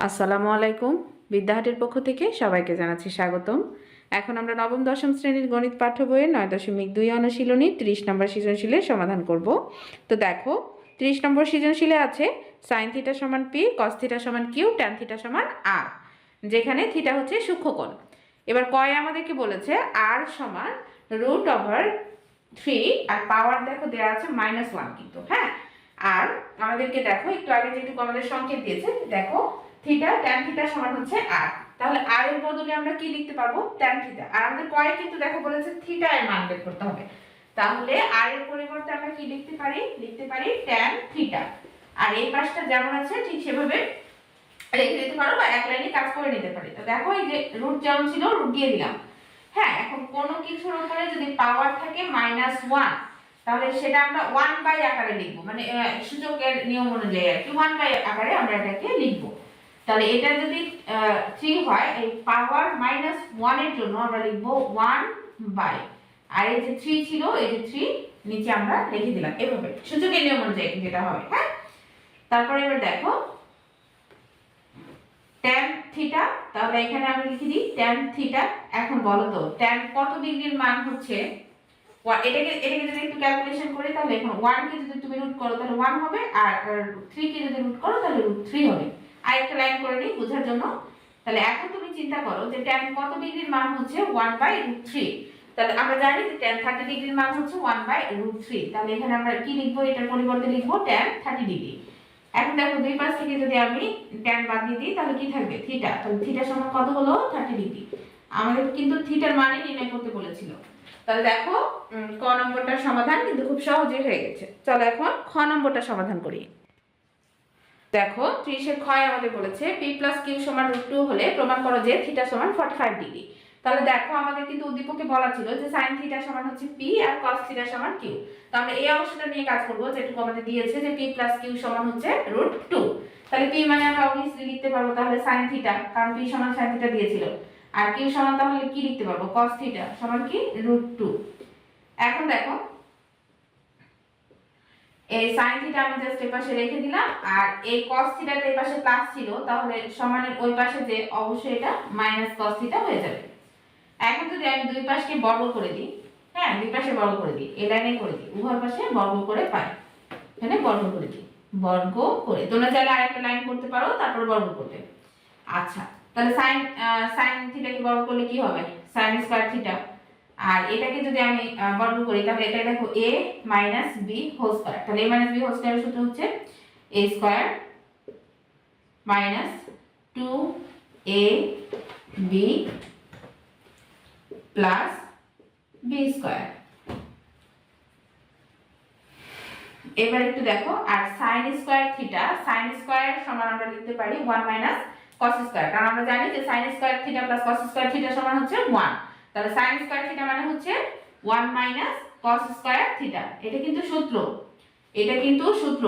আসসালামু আলাইকুম। বিদ্যাহাটের পক্ষ থেকে সবাইকে জানাচ্ছি স্বাগতম। এখন আমরা নবম দশম শ্রেণীর গণিত পাঠ্য বইয়ের 9.2 অনুশীলনী 30 নম্বর সৃজনশীলের সমাধান করব। তো দেখো 30 নম্বর সৃজনশীলে আছে sin θ সমান p, cos θ সমান q, tan θ সমান r, যেখানে θ হচ্ছে সূক্ষ্মকোণ। এবার কয় আমাদেরকে বলেছে r সমান √3 আর পাওয়ার দেখো দেওয়া আছে -1 কিন্তু, হ্যাঁ। আর আমাদেরকে দেখো একটু আগে যেটুকু আমাদের সংকেত দিয়েছে, দেখো থিটা tan থিটা সমান হচ্ছে r, তাহলে r এর বদলে আমরা কি লিখতে পারবো tan থিটা। আর আমাদের কয়ে কিন্তু দেখো বলেছে থিটা এর মান বের করতে হবে, তাহলে r এর পরিবর্তে আমরা কি লিখতে পারি tan থিটা। আর এই পাশটা যেমন আছে ঠিক সেভাবে রেখে দিতে পারো বা এক লাইনে কাজ করে নিতে পারি। তো দেখো এই যে রুট যেমন ছিল রুট দিয়ে দিলাম, হ্যাঁ। এখন কোনো কিছুর উপরে যদি পাওয়ার থাকে -1 তাহলে সেটা আমরা 1 বাই আকারে লিখবো, মানে সূচকের নিয়ম অনুযায়ী আর কি 1 বাই আকারে আমরা এটাকে লিখবো। তাহলে এটা যদি 3 হয়, এই পাওয়ার -1 এর জন্য আমরা লিখবো 1 বাই, আর এই যে 3 ছিল এই যে 3 নিচে আমরা লিখে দিলাম এভাবে সূচকের নিয়ম অনুযায়ী যেটা হবে, হ্যাঁ। তারপরে এবার দেখো tan থিটা, তাহলে এখানে আমি লিখে দিই tan থিটা। এখন বলো তো tan কত ডিগ্রির মান হচ্ছে, এটাকে যদি একটু ক্যালকুলেশন করি তাহলে এখন 1 কে যদি তুমি রুট করো তাহলে 1 হবে, আর 3 কে যদি রুট করো তাহলে √3 হবে। আর একটা লাইন করে নিই বোঝার জন্য। তাহলে এখন তুমি চিন্তা করো যে tan কত ডিগ্রির মান হচ্ছে 1/√3। তাহলে আমরা জানি যে tan 30 ডিগ্রির মান হচ্ছে 1/√3। তাহলে এখানে আমরা কি লিখবো, এটার পরিবর্তে লিখবো tan 30 ডিগ্রি। এখন দেখো দুই পাশ থেকে যদি আমি tan বাদ দিয়ে দিই তাহলে কি থাকবে থিটা। তাহলে থিটা সমান কত হলো 30 ডিগ্রি। আমাদের কিন্তু থিটার মানে নির্ণয় করতে বলেছিল। তাহলে দেখো ক নম্বরটার সমাধান কিন্তু খুব সহজেই হয়ে গেছে। চলো এখন খ নম্বরটা সমাধান করি। দেখো 30 এর ক্ষয় আমাদের বলেছে p + q সমান √2 হলে প্রমাণ করো যে θ সমান 45 ডিগ্রি। তাহলে দেখো আমাদের কিন্তু উদ্দীপকে বলা ছিল যে sin θ সমান হচ্ছে p আর cos θ সমান q। তো আমরা এই অংশটা নিয়ে কাজ করব, যেটুকু আমাদের দিয়েছে যে p + q সমান হচ্ছে √2। তাহলে p মানে আমরা অবভিয়াসলি লিখতে পারবো তাহলে sin θ, কারণ p সমান sin θ দিয়েছিল। আর q সমান তাহলে কি লিখতে পারবো cos θ সমান কি √2। এখন দেখো এই sin θ আমি জাস্ট এই পাশে রেখে দিলাম, আর এই cos θ টা এই পাশে প্লাস ছিল, তাহলে সমানের ওই পাশে যে অবশ্যই এটা -cos θ হয়ে যাবে। এখন যদি আমি দুই পাশকে বর্গ করে দিই, হ্যাঁ দুই পাশে বর্গ করে দিই, এই লাইনে করে দিই, উভয় পাশে বর্গ করে পাই, এখানে বর্গ করে দিই, বর্গ করে তোমরা চাইলে আরেকটা লাইন করতে পারো তারপর বর্গ করবে। আচ্ছা, তাহলে sin θ কে বর্গ করলে কি হবে sin স্কয়ার θ, আর এটাকে যদি আমি বর্গ করি তাহলে এটা দেখো a - b হোল স্কয়ার। তাহলে a - b হোল স্কয়ারের সূত্র হচ্ছে a square - 2ab plus b square. এবার একটু দেখো, আর sin স্কয়ার θ, sin স্কয়ার সমান আমরা লিখতে পারি 1 - cos স্কয়ার, কারণ আমরা জানি যে sin square θ plus cos square θ সমান হচ্ছে 1। তাহলে sin স্কয়ার θ মানে হচ্ছে 1 - cos স্কয়ার θ। এটা কিন্তু সূত্র, এটা কিন্তু সূত্র।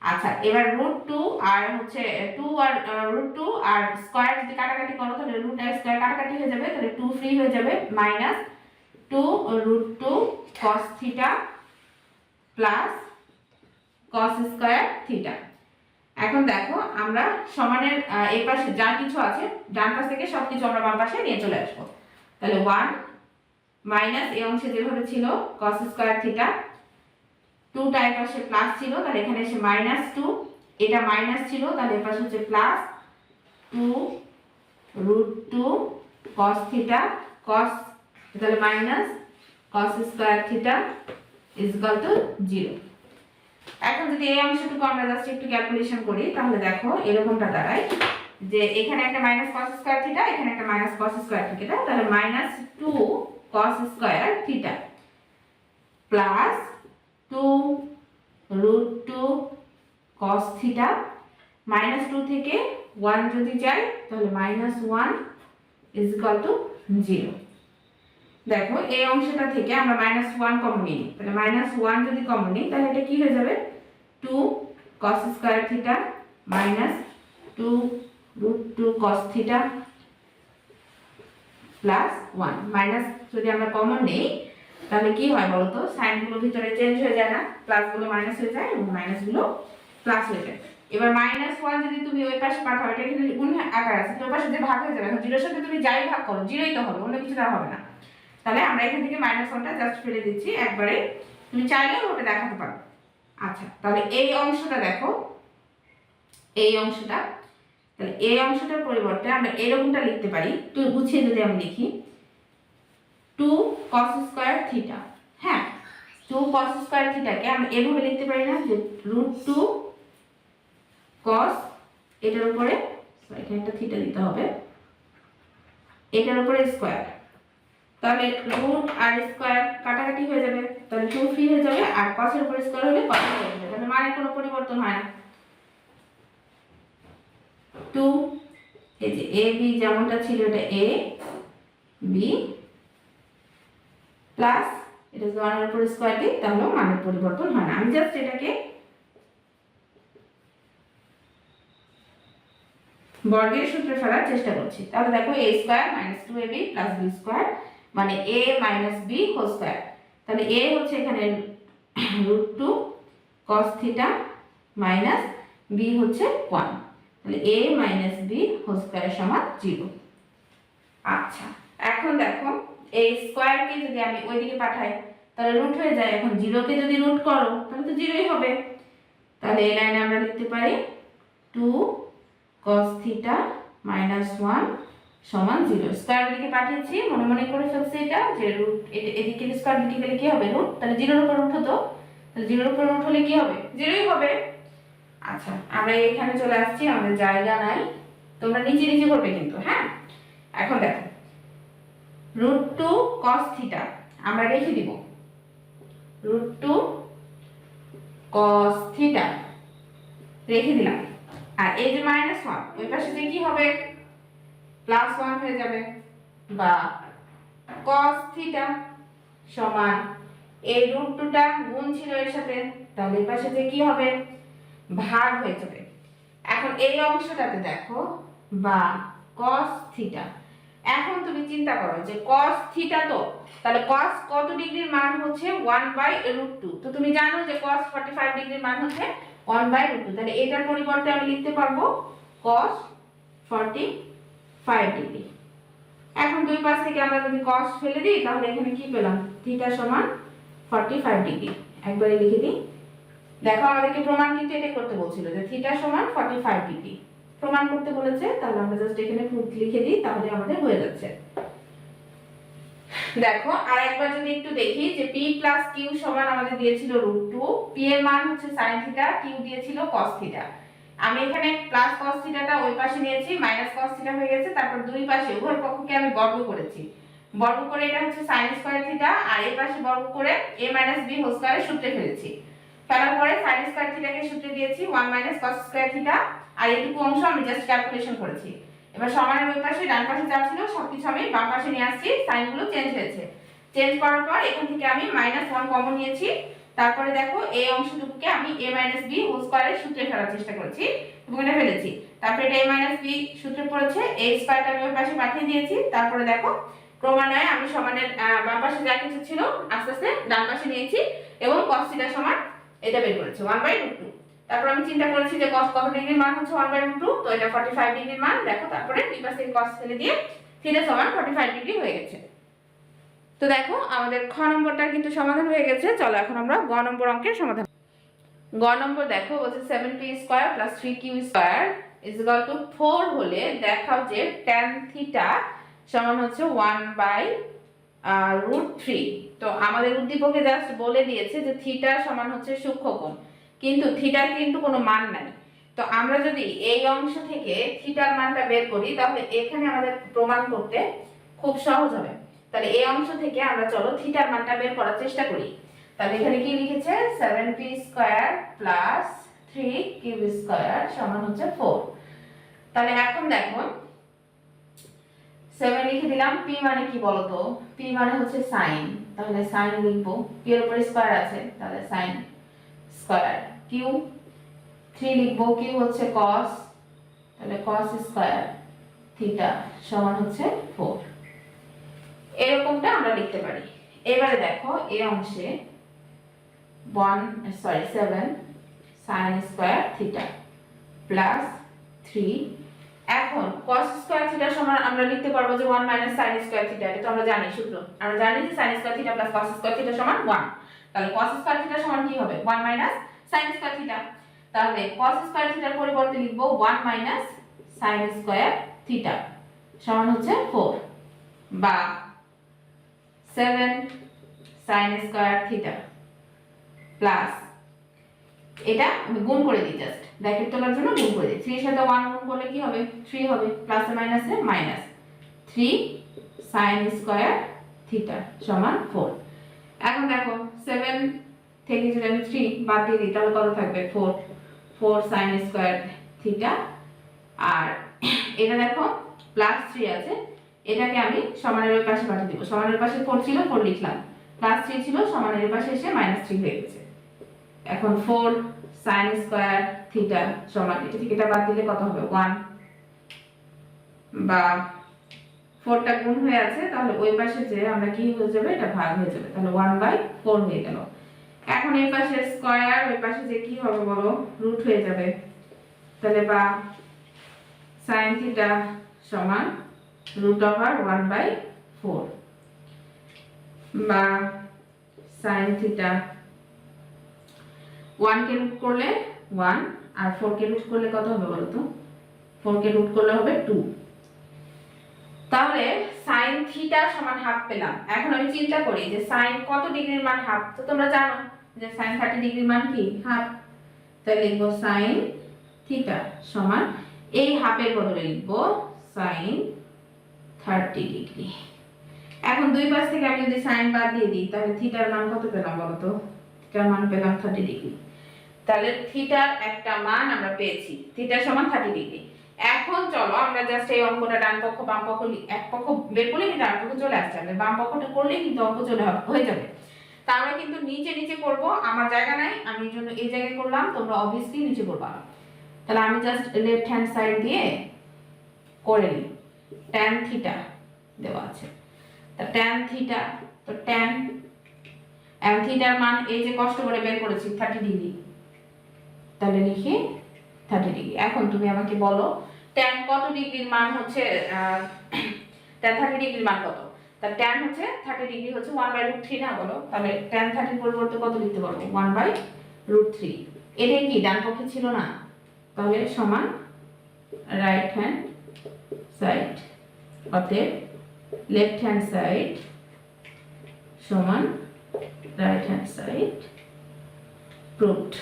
আচ্ছা, এবার √2 আর হচ্ছে 2 আর √2 আর স্কয়ার যদি কাটাকাটি করো তাহলে √2 স্কয়ার কাটাকাটি হয়ে যাবে, তাহলে 2 ফ্রি হয়ে যাবে, -2 √2 cos θ প্লাস cos স্কয়ার θ। এখন দেখো আমরা সমানের এই পাশে যা কিছু আছে ডান পাশ থেকে সবকিছু আমরা বাম পাশে নিয়ে চলে আসবো। তাহলে 1 মাইনাস এই অংশে যেভাবে ছিল cos স্কয়ার θ, 2 টা এই পাশে প্লাস ছিল তাহলে এখানে এসে -2, এটা মাইনাস ছিল তাহলে এই পাশে হচ্ছে প্লাস 2 √2 cos θ cos, তাহলে মাইনাস cos স্কয়ার θ = 0। এখন যদি এই অংশটুকু আমরা জাস্ট একটু ক্যালকুলেশন করি তাহলে দেখো এরকমটা দাঁড়ায় যে এখানে একটা cos স্কয়ার θ, এখানে একটা cos স্কয়ার θ, তাহলে -2 cos স্কয়ার θ প্লাস 2 √2 cos θ, -2 থেকে 1 যদি যায় তাহলে -1 = 0। দেখো এই অংশটা থেকে আমরা -1 কমন নিই, তাহলে -1 যদি কমন নিই তাহলে এটা কি হয়ে যাবে 2 cos square θ -2 √2 cos θ plus 1। Minus যদি আমরা কমন নেই তাহলে কি হয় বলো তো, সাইন গুলো ভিতরে চেঞ্জ হয়ে যায় না, প্লাস গুলো মাইনাস হয়ে যায় এবং মাইনাস গুলো প্লাস হয়ে যায়। এবার -1 যদি তুমি ওই পাশে পাঠাও, এটা এখানে গুণ আকার আছে, তো ওই পাশে যে ভাগ হয়ে যাবে, এখন জিরোর সাথে তুমি যাই ভাগ করো জিরোই তো হবে, অন্য কিছু হবে না। তাহলে আমরা এখান থেকে -1টা জাস্ট ফেলে দিচ্ছি একবারে, তুমি চাইলেও ওটা দেখাতে পারো। আচ্ছা, তাহলে এই অংশটা দেখো, এই অংশটা, তাহলে এই অংশটার পরিবর্তে আমরা এরকমটা লিখতে পারি, তো গুছিয়ে যদি আমি লিখি 2 cos স্কয়ার থিটা। হ্যাঁ, 2 cos স্কয়ার থিটাকে আমরা এভাবে লিখতে পারি না যে √2 cos, এটার উপরে এখানে একটা থিটা দিতে হবে, এটার উপরে স্কয়ার, তাহলে রুট আর স্কয়ার কাটাকাটি হয়ে যাবে, তাহলে 2 ফ্রি হয়ে যাবে, আর cos এর উপরে স্কয়ার হলে cos হয়ে যাবে, তাহলে মানে কোনো পরিবর্তন হয় না। 2, এই যে a b যেমনটা ছিল এটা a b প্লাস এটা 1 এর উপরে স্কয়ার দিই, তাহলে মানের পরিবর্তন হয় না। আমি জাস্ট এটাকে বর্গের সূত্রে ফেলার চেষ্টা করছি। তাহলে দেখো a square - 2ab + b square মানে a - b হোল স্কয়ার। তাহলে a হচ্ছে এখানে √2 cos থিটা মাইনাস b হচ্ছে 1, তাহলে a - b হোল স্কয়ার সমান 0। আচ্ছা, এখন দেখো এই স্কয়ারকে যদি আমি ওইদিকে পাঠাই তাহলে রুট হয়ে যায়, এখন 0 কে যদি রুট করো তাহলে তো 0ই হবে। তাহলে এই লাইনে আমরা লিখতে পারি 2 cos থিটা -1 সমান 0। স্কয়ার দিকে পাঠিয়েছি, মনে মনে করে ফেলছি এটা যে রুট, এদিকে স্কয়ার দিকে গেলে কি হবে রুট, তাহলে 0 এর উপর রুট হতো, তাহলে 0 এর উপর রুট হলে কি হবে 0ই হবে। আচ্ছা, আমরা এখানে চলে আসছি, আমাদের জায়গা নাই, তোমরা নিচে নিচে করবে কিন্তু। হ্যাঁ, এখন দেখো √2 cos থিটা আমরা রেখে দিব, √2 cos থিটা রেখে দিলাম, আর এই যে -1 ওই পাশে যে কি হবে +1 হয়ে যাবে, বা cos থিটা সমান এই √2টা গুণ ছিল এর সাথে, তাহলে এই পাশে যে কি হবে ভাগ হয়ে যাবে। এখন এই অংশটাতে দেখো বা cos থিটা, এখন তুমি চিন্তা করো যে cos থিটা, তো তাহলে cos কত ডিগ্রির মান হচ্ছে 1/√2, তো তুমি জানো যে cos 45 ডিগ্রির মান হচ্ছে 1/√2, তাহলে এটার পরিবর্তে আমি লিখতে পারবো cos 45 ডিগ্রি। এখন দুই পাশ থেকে আমরা যদি cos ফেলে দিই তাহলে এখানে কি পেলাম থিটা সমান 45 ডিগ্রি, একবারে লিখে দিই। দেখো আমাদেরকে প্রমাণ কিন্তু এটা করতে বলছিল যে থিটা সমান 45 ডিগ্রি প্রমাণ করতে বলেছে, তাহলে আমরা জাস্ট এখানে প্রুফ লিখে দিই, তাহলে আমাদের হয়ে যাচ্ছে। দেখো আর একবার যদি একটু দেখি যে p + q সমান আমাদের দিয়েছিল √2, p এর মান হচ্ছে sin থিটা, q দিয়েছিল cos থিটা। আমি এখানে প্লাস cos থিটাটা ওই পাশে নিয়েছি, মাইনাস cos থিটা হয়ে গেছে, তারপর দুই পাশে উভয় পক্ষকে আমি বর্গ করেছি, বর্গ করে এটা হচ্ছে sin স্কয়ার থিটা, আর এই পাশে বর্গ করে a - b হোল স্কয়ারের সূত্রে ফেলেছি, ফেলার পরে sin স্কয়ার থিটাকে সূত্রে দিয়েছি 1 - cos স্কয়ার থিটা, আর এইটুকু অংশ আমি জাস্ট ক্যালকুলেশন করেছি। এবার সমানের ওই পাশে ডান পাশে যা ছিল সবকিছু আমি বাম পাশে নিয়ে আসছি, সাইন গুলো চেঞ্জ হয়েছে, চেঞ্জ করার পর এখান থেকে আমি -1 কমন নিয়েছি, তারপরে দেখো এই অংশটুকুকে আমি a - b হোল স্কয়ারের সূত্রে ফেলার চেষ্টা করেছি এবং এটা ফেলেছি, তারপরে এটা a - b সূত্রে পড়েছে, a স্কয়ারটা আমি ওই পাশে পাঠিয়ে দিয়েছি, তারপরে দেখো ক্রমান্বয়ে আমি সমানের বাম পাশে যা কিছু ছিল আস্তে আস্তে ডান পাশে নিয়েছি এবং cos থিটা সমান এটা বের করেছি 1/√2। তারপর আমি চিন্তা করেছি যে cos কত ডিগ্রির মান হচ্ছে 1/√2, তো এটা 45 ডিগ্রির মান, দেখো তারপরে দুই পাশ থেকে cos ফেলে দিয়ে থিটা সমান 45 ডিগ্রি হয়ে গেছে। তো দেখো আমাদের খ নম্বরটা কিন্তু সমাধান হয়ে গেছে। চলো এখন আমরা গ নম্বর অঙ্কের সমাধান। গ নম্বর দেখো বলছে 7p² + 3q² = 4 হলে দেখাও যে tan থিটা সমান হচ্ছে 1/√3। তো আমাদের উদ্দীপকে জাস্ট বলে দিয়েছে যে থিটা সমান হচ্ছে সূক্ষ্মকোণ, কিন্তু থিটার কিন্তু কোনো মান নাই। তো আমরা যদি এই অংশ থেকে থিটার মানটা বের করি তাহলে এখানে আমাদের প্রমাণ করতে খুব সহজ হবে। তাহলে এই অংশ থেকে আমরা চলো থিটার মানটা বের করার চেষ্টা করি। তাহলে এখানে কি লিখেছে 7p² + 3q² সমান হচ্ছে 4। তাহলে এখন দেখো 7 লিখে দিলাম, p মানে কি বলতো, p মানে হচ্ছে sin, তাহলে sin লিখবো, p এর উপরে স্কয়ার আছে তাহলে sin স্কয়ার, q 3 লিখবো, q হচ্ছে cos, তাহলে cos স্কয়ার থিটা সমান হচ্ছে 4। এরকমটা আমরা লিখতে পারি। এবারে দেখো এই অংশে 7 sin স্কয়ার থিটা প্লাস 3। এখন cos স্কয়ার থিটা সমান আমরা লিখতে পারবো যে 1 মাইনাস sin স্কয়ার থিটা। এটা তো আমরা জানি সূত্র। আমরা জানি যে sin square theta plus cos square theta সমান 1। তাহলে cos স্কয়ার থিটা সমান কি হবে? 1 মাইনাস sin স্কয়ার থিটা। তাহলে cos স্কয়ার থিটার পরিবর্তে লিখব 1 মাইনাস sin স্কয়ার থিটা সমান হচ্ছে 4 বা 7 sin স্কয়ার থিটা প্লাস এটা আমি গুণ করে দিই, জাস্ট ব্র্যাকেট তোলার জন্য গুণ করে দিই। 3 এর সাথে 1 গুণ করলে কি হবে? 3 হবে, প্লাস এ মাইনাসে মাইনাস 3 sin স্কয়ার থিটা সমান 4। এখন দেখো 7 থেকে যদি আমি 3 বাদ দিয়ে দিই তাহলে কত থাকবে? 4 sin স্কয়ার থিটা। আর এটা দেখো প্লাস 3 আছে, এটাকে আমি সমানের ওই পাশে পাঠিয়ে দিব। সমানের পাশে 4 ছিল, 4 লিখলাম, প্লাস 3 ছিল, সমানের পাশে এসে -3 হয়ে গেছে। এখন 4 sin স্কয়ার থিটা সমান, এটা থেকে এটা বাদ দিলে কত হবে? 1 বা 4টা গুণ হয়ে আছে, তাহলে ওই পাশে যে আমরা কি হয়ে যাবে? এটা ভাগ হয়ে যাবে, তাহলে 1/4 হয়ে গেল। এখন এই পাশে স্কয়ার, ওই পাশে যে কি হবে বলো? রুট হয়ে যাবে। তাহলে বা sin থিটা সমান √1/4 বা sin থিটা 1 কে রুট করলে 1 আর 4 কে রুট করলে কত হবে বলো তো? 4 কে রুট করলে হবে 2। তাহলে sin থিটা সমান হাফ পেলাম। এখন আমি চিন্তা করি যে sin কত ডিগ্রির মান হাফ? তো তোমরা জানো যে sin 30 ডিগ্রির মান কি? হাফ। তাহলে লিখব sin থিটা সমান, এই হাফের বদলে লিখব sin 30 ডিগ্রি। এখন দুই পাশ থেকে আমি যদি sin বাদ দিয়ে দিই তাহলে থিটার মান কত পেলাম বলো তো? থিটার মান পেলাম 30 ডিগ্রি। তাহলে থিটার একটা মান আমরা পেয়েছি, থিটা সমান 30 ডিগ্রি। এখন চলো আমরা জাস্ট এই অঙ্কটা ডান পক্ষ বাম পক্ষ এক পক্ষ বের করলে কিন্তু ডান পক্ষ চলে আসছে, আমরা বাম পক্ষটা করলেই কিন্তু অঙ্ক চলে হয়ে যাবে। তা আমরা কিন্তু নিচে নিচে করব, আমার জায়গা নাই, আমি এর জন্য এই জায়গায় করলাম, তোমরা অবভিয়াসলি নিচে করবা। তাহলে আমি জাস্ট লেফট হ্যান্ড সাইড দিয়ে করে নিই। tan থিটা দেওয়া আছে, তা tan থিটা, তো tan থিটার মান এই যে কষ্ট করে বের করেছি 30 ডিগ্রি, তাহলে লিখি 30 ডিগ্রি। এখন তুমি আমাকে বলো tan কত ডিগ্রির মান হচ্ছে? tan 30 ডিগ্রির মান কত? তা tan হচ্ছে 30 ডিগ্রি হচ্ছে 1/√3 না বলো? তাহলে tan 30 পরিবর্তে কত লিখতে পারবো? 1/√3। এটা কি ডান পক্ষে ছিল না? তাহলে সমান রাইট হ্যান্ড সাইড, অতএব লেফট হ্যান্ড সাইড সমান রাইট হ্যান্ড সাইড, প্রুভড।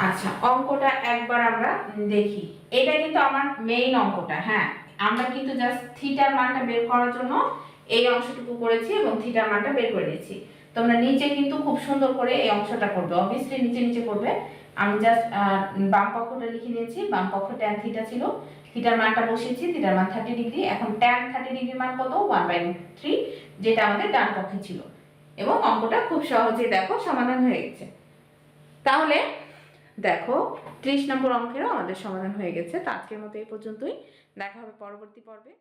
আচ্ছা, অঙ্কটা একবার আমরা দেখি। এটা কিন্তু আমার মেইন অঙ্কটা। হ্যাঁ, আমরা কিন্তু জাস্ট থিটার মানটা বের করার জন্য এই অংশটুকু করেছি এবং থিটার মানটা বের করে নিয়েছি। তোমরা নিচে কিন্তু খুব সুন্দর করে এই অংশটা করবে, অবভিয়াসলি নিচে নিচে করবে। আমি জাস্ট বাম পক্ষটা লিখে নিয়েছি। বাম পক্ষ tan থিটা ছিল, থিটার মানটা বসিয়েছি, থিটার মান 30 ডিগ্রি। এখন tan 30 ডিগ্রির মান কত? 1/3, যেটা আমাদের ডান পক্ষে ছিল। এবং অঙ্কটা খুব সহজেই দেখো সমাধান হয়ে গেছে। তাহলে দেখো 30 নম্বর অঙ্কেরও আমাদের সমাধান হয়ে গেছে। তো আজকের মতো এই পর্যন্তই, দেখা হবে পরবর্তী পর্বে।